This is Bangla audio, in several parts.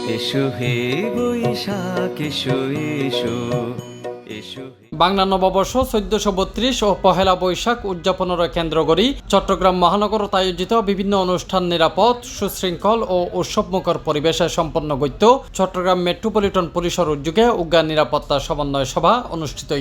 এসো হে বৈশাখ এসো এসো এসো। বাংলা নববর্ষ 1432 ও পহেলা বৈশাখ উদযাপনের কেন্দ্র করে চট্টগ্রাম মহানগরত আয়োজিত বিভিন্ন অনুষ্ঠান নিরাপদ, সুশৃঙ্খল ও উৎসবমুখর পরিবেশে সম্পন্ন করত চট্টগ্রাম মেট্রোপলিটন পুলিশের উদ্যোগে উগ্র নিরাপত্তা সমন্বয় সভা অনুষ্ঠিত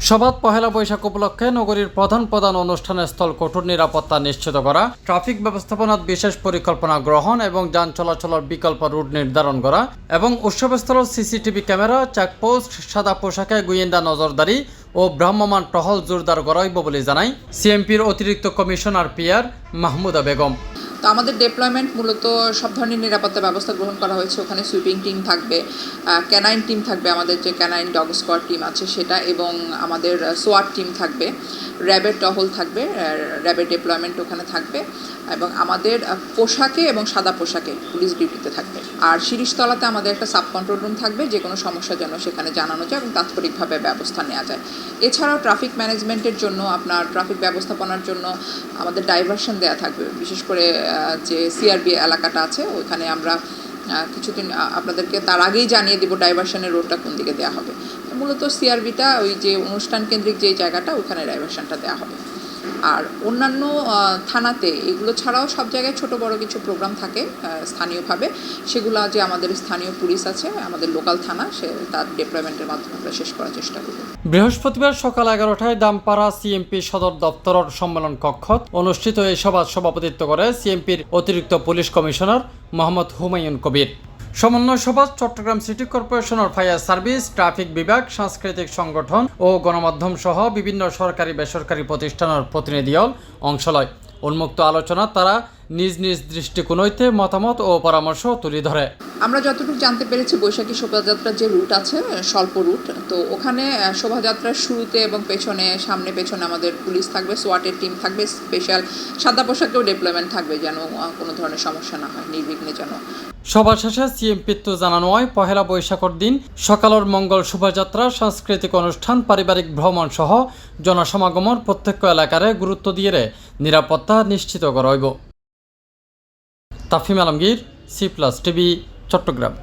সভাত পহেলা বৈশাখ উপলক্ষে নগরীর প্রধান অনুষ্ঠানের স্থল কঠোর নিরাপত্তা নিশ্চিত করা, ট্রাফিক ব্যবস্থাপনার বিশেষ পরিকল্পনা গ্রহণ এবং যান চলাচলের বিকল্প রুট নির্ধারণ করা এবং উৎসবস্থলের সিসিটিভি ক্যামেরা, চেকপোস্ট, সাদা পোশাকে গোয়েন্দা নজরদারি ও ভ্রাম্যমাণ টহল জোরদার করা হইব বলে জানায় সিএমপির অতিরিক্ত কমিশনার পিআর মাহমুদা বেগম। তো আমাদের ডেপ্লয়মেন্ট মূলত সব ধরনের নিরাপত্তা ব্যবস্থা গ্রহণ করা হয়েছে। ওখানে সুইপিং টিম থাকবে, ক্যানাইন টিম থাকবে, আমাদের যে ক্যানাইন ডগ স্কোয়াড টিম আছে সেটা, এবং আমাদের সোয়াট টিম থাকবে, র্যাবের টহল থাকবে, র্যাবের ডেপ্লয়মেন্ট ওখানে থাকবে, এবং আমাদের পোশাকে এবং সাদা পোশাকে পুলিশ ডিউটিতে থাকবে। আর শিরিষতলাতে আমাদের একটা সাব কন্ট্রোল রুম থাকবে, যে কোনো সমস্যা যেন সেখানে জানানো যায় এবং তাৎক্ষণিকভাবে ব্যবস্থা নেওয়া যায়। এছাড়াও ট্রাফিক ম্যানেজমেন্টের জন্য, আপনার ট্রাফিক ব্যবস্থাপনার জন্য আমাদের ডাইভারশন দেওয়া থাকবে। বিশেষ করে যে সিআরবি এলাকাটা আছে ওইখানে আমরা কিছুদিন আপনাদেরকে তার আগেই জানিয়ে দেবো ডাইভারশনের রোডটা কোন দিকে দেওয়া হবে। মূলত সিআরবিটা ওই যে অনুষ্ঠান কেন্দ্রিক যে জায়গাটা ওইখানে ডাইভারশনটা দেওয়া হবে। আর অন্যান্য থানাতে এগুলো ছাড়াও সব জায়গায় ছোট বড় কিছু প্রোগ্রাম থাকে স্থানীয়ভাবে, সেগুলো যে আমাদের স্থানীয় পুলিশ আছে, আমাদের লোকাল থানা, সে তার ডেপ্লয়মেন্টের মাধ্যমে আমরা শেষ করার চেষ্টা করব। বৃহস্পতিবার সকাল 11টায় দামপাড়া সিএমপি সদর দপ্তরের সম্মেলন কক্ষত অনুষ্ঠিত এই সভার সভাপতিত্ব করে সিএমপির অতিরিক্ত পুলিশ কমিশনার মোহাম্মদ হুমায়ুন কবির। সমন্বয় সভা চট্টগ্রাম সিটি কর্পোরেশনের ফায়ার সার্ভিস, ট্রাফিক বিভাগ, সাংস্কৃতিক সংগঠন ও গণমাধ্যম সহ বিভিন্ন সরকারি বেসরকারি প্রতিষ্ঠানের প্রতিনিধিদল অংশ লয়। উন্মুক্ত আলোচনা তারা নিজ নিজ দৃষ্টিকোণ হইতে মতামত ও পরামর্শ তুলে ধরে। আমরা যতটুকু জানতে পেরেছি, বৈশাখী শোভাযাত্রার যে রুট আছে, স্বল্প রুট, তো ওখানে শোভাযাত্রার শুরুতে এবং পেছনে, সামনে পেছনে আমাদের পুলিশ থাকবে, সোয়াটের টিম থাকবে, স্পেশাল সাদা পোশাকেও ডেপ্লয়মেন্ট থাকবে, যেন কোনো ধরনের সমস্যা না হয়, নির্বিঘ্নে যেন। সভা শেষে সিএমপিত্ব জানানো হয়, পহেলা বৈশাখের দিন সকালের মঙ্গল শোভাযাত্রা, সাংস্কৃতিক অনুষ্ঠান, পারিবারিক ভ্রমণ সহ জনসমাগমের প্রত্যেক এলাকারে গুরুত্ব দিয়ে নিরাপত্তা নিশ্চিত করা হইব। Tafim Alamgir, C+ TV, Chittagong.